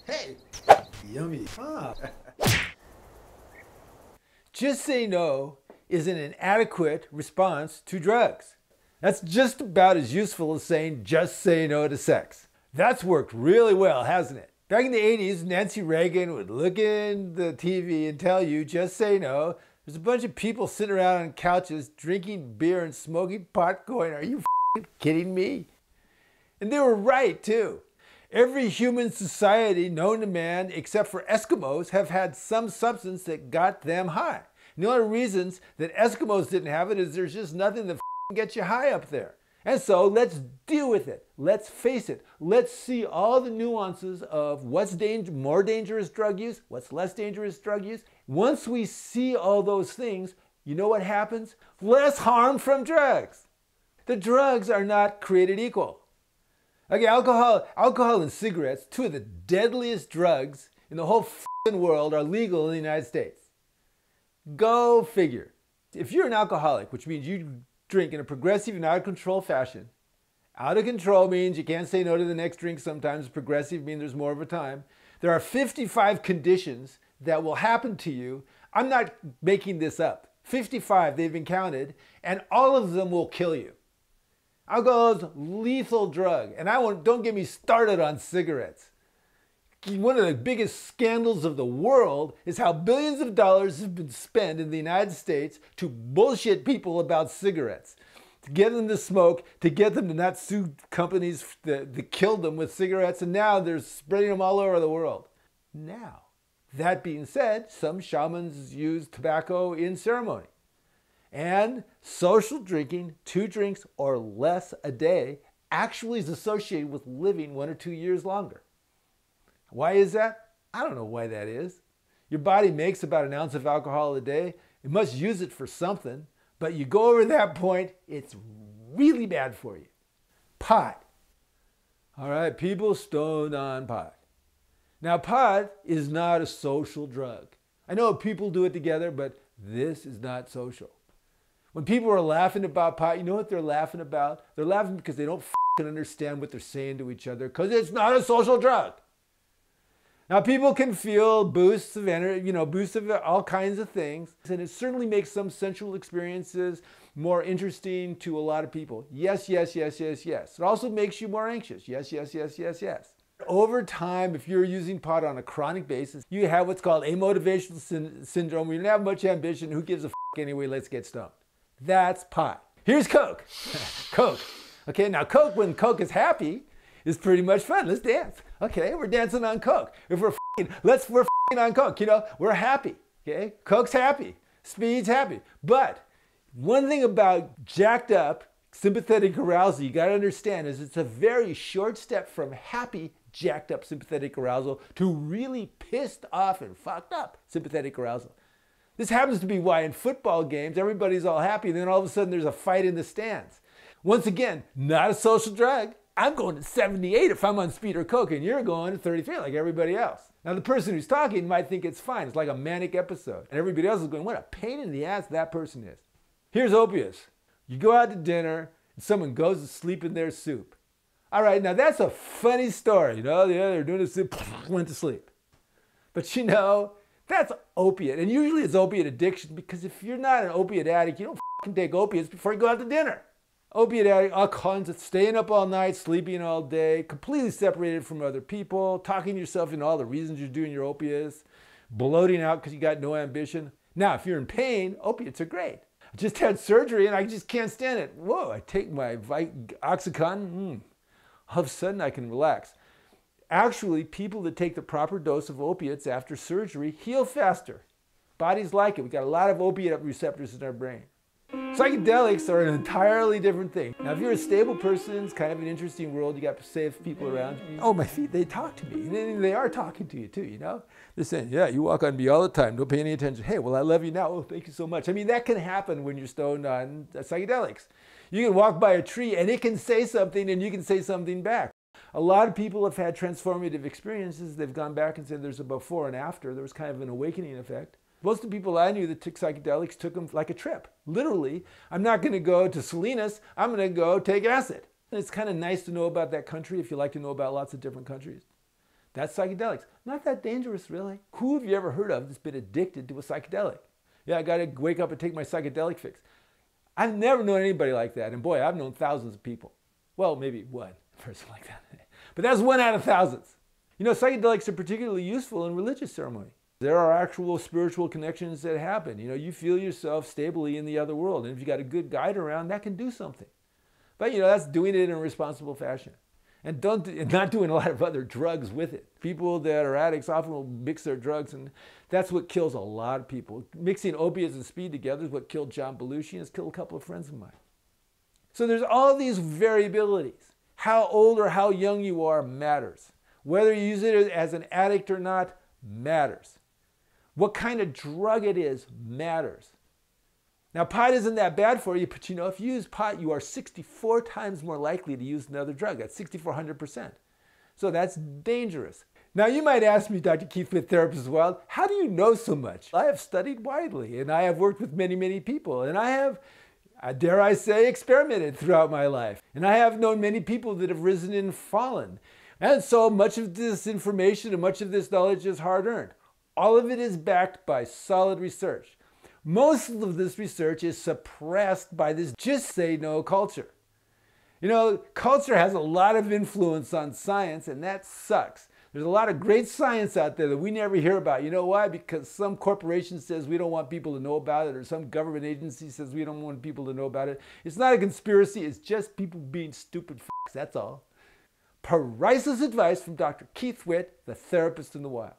Hey, yummy. Ah. Just say no is an inadequate response to drugs. That's just about as useful as saying just say no to sex. That's worked really well, hasn't it? Back in the 80s, Nancy Reagan would look in the TV and tell you, just say no. There's a bunch of people sitting around on couches drinking beer and smoking pot going, are you kidding me? And they were right, too. Every human society known to man, except for Eskimos, have had some substance that got them high. And the only reasons that Eskimos didn't have it is there's just nothing that gets you high up there. And so let's deal with it. Let's face it. Let's see all the nuances of what's more dangerous drug use, what's less dangerous drug use. Once we see all those things, you know what happens? Less harm from drugs. The drugs are not created equal. Okay, alcohol and cigarettes, two of the deadliest drugs in the whole world, are legal in the United States. Go figure. If you're an alcoholic, which means you drink in a progressive and out of control fashion. Out of control means you can't say no to the next drink sometimes. Progressive means there's more of a time. There are 55 conditions that will happen to you. I'm not making this up. 55, they've been counted, and all of them will kill you. Alcohol is a lethal drug, and don't get me started on cigarettes. One of the biggest scandals of the world is how billions of dollars have been spent in the United States to bullshit people about cigarettes, to get them to smoke, to get them to not sue companies that killed them with cigarettes, and now they're spreading them all over the world. Now, that being said, some shamans use tobacco in ceremony. And social drinking, 2 drinks or less a day, actually is associated with living 1 or 2 years longer. Why is that? I don't know why that is. Your body makes about an ounce of alcohol a day. It must use it for something, but you go over that point, it's really bad for you. Pot. All right, people stoned on pot. Now, pot is not a social drug. I know people do it together, but this is not social. When people are laughing about pot, you know what they're laughing about? They're laughing because they don't understand what they're saying to each other, because it's not a social drug. Now, people can feel boosts of energy, boosts of all kinds of things, and it certainly makes some sensual experiences more interesting to a lot of people. Yes, yes, yes, yes, yes. It also makes you more anxious. Yes, yes, yes, yes, yes. Over time, if you're using pot on a chronic basis, you have what's called amotivational syndrome, where you don't have much ambition. Who gives a anyway? Let's get stoned. That's pot. Here's Coke. Coke. Okay, now Coke, when Coke is happy, is pretty much fun. Let's dance. Okay, we're dancing on Coke. If we're on Coke, we're happy. Okay, Coke's happy. Speed's happy. But one thing about jacked up sympathetic arousal you got to understand is it's a very short step from happy jacked up sympathetic arousal to really pissed off and fucked up sympathetic arousal. This happens to be why in football games everybody's all happy and then all of a sudden there's a fight in the stands. Once again, not a social drug. I'm going to 78 if I'm on speed or Coke, and you're going to 33 like everybody else. Now, the person who's talking might think it's fine. It's like a manic episode. And everybody else is going, what a pain in the ass that person is. Here's opiates. You go out to dinner, and someone goes to sleep in their soup. All right, now that's a funny story. They're doing a soup, went to sleep. But that's opiate. And usually it's opiate addiction, because if you're not an opiate addict, you don't take opiates before you go out to dinner. Opiate addict, all kinds of staying up all night, sleeping all day, completely separated from other people, talking to yourself into all the reasons you're doing your opiates, bloating out because you got no ambition. Now, if you're in pain, opiates are great. I just had surgery and I just can't stand it. Whoa, I take my Oxycontin, all of a sudden I can relax. Actually, people that take the proper dose of opiates after surgery heal faster. Bodies like it. We got a lot of opiate receptors in our brain. Psychedelics are an entirely different thing. Now, if you're a stable person, it's kind of an interesting world. You got safe people around you. Oh, my feet, they talk to me. And they are talking to you too, They're saying, yeah, you walk on me all the time. Don't pay any attention. Hey, well, I love you now. Oh, thank you so much. I mean, that can happen when you're stoned on psychedelics. You can walk by a tree and it can say something and you can say something back. A lot of people have had transformative experiences. They've gone back and said there's a before and after. There was kind of an awakening effect. Most of the people I knew that took psychedelics took them like a trip. Literally, I'm not going to go to Salinas, I'm going to go take acid. And it's kind of nice to know about that country if you like to know about lots of different countries. That's psychedelics. Not that dangerous, really. Who have you ever heard of that's been addicted to a psychedelic? Yeah, I got to wake up and take my psychedelic fix. I've never known anybody like that. And boy, I've known thousands of people. Well, maybe one person like that. But that's one out of thousands. You know, psychedelics are particularly useful in religious ceremony. There are actual spiritual connections that happen. You know, you feel yourself stably in the other world. And if you got a good guide around, that can do something. But, you know, that's doing it in a responsible fashion. And not doing a lot of other drugs with it. People that are addicts often will mix their drugs, and that's what kills a lot of people. Mixing opiates and speed together is what killed John Belushi, and it's killed a couple of friends of mine. So there's all these variabilities. How old or how young you are matters. Whether you use it as an addict or not matters. What kind of drug it is matters. Now, pot isn't that bad for you, but you know, if you use pot, you are 64 times more likely to use another drug. That's 6,400%. So that's dangerous. Now, you might ask me, Dr. Keith Witt, therapist as well, how do you know so much? I have studied widely, and I have worked with many, many people, and I have, dare I say, experimented throughout my life. And I have known many people that have risen and fallen. And so much of this information and much of this knowledge is hard-earned. All of it is backed by solid research. Most of this research is suppressed by this just say no culture. You know, culture has a lot of influence on science, and that sucks. There's a lot of great science out there that we never hear about. You know why? Because some corporation says we don't want people to know about it, or some government agency says we don't want people to know about it. It's not a conspiracy. It's just people being stupid f***s. That's all. Priceless advice from Dr. Keith Witt, the therapist in the wild.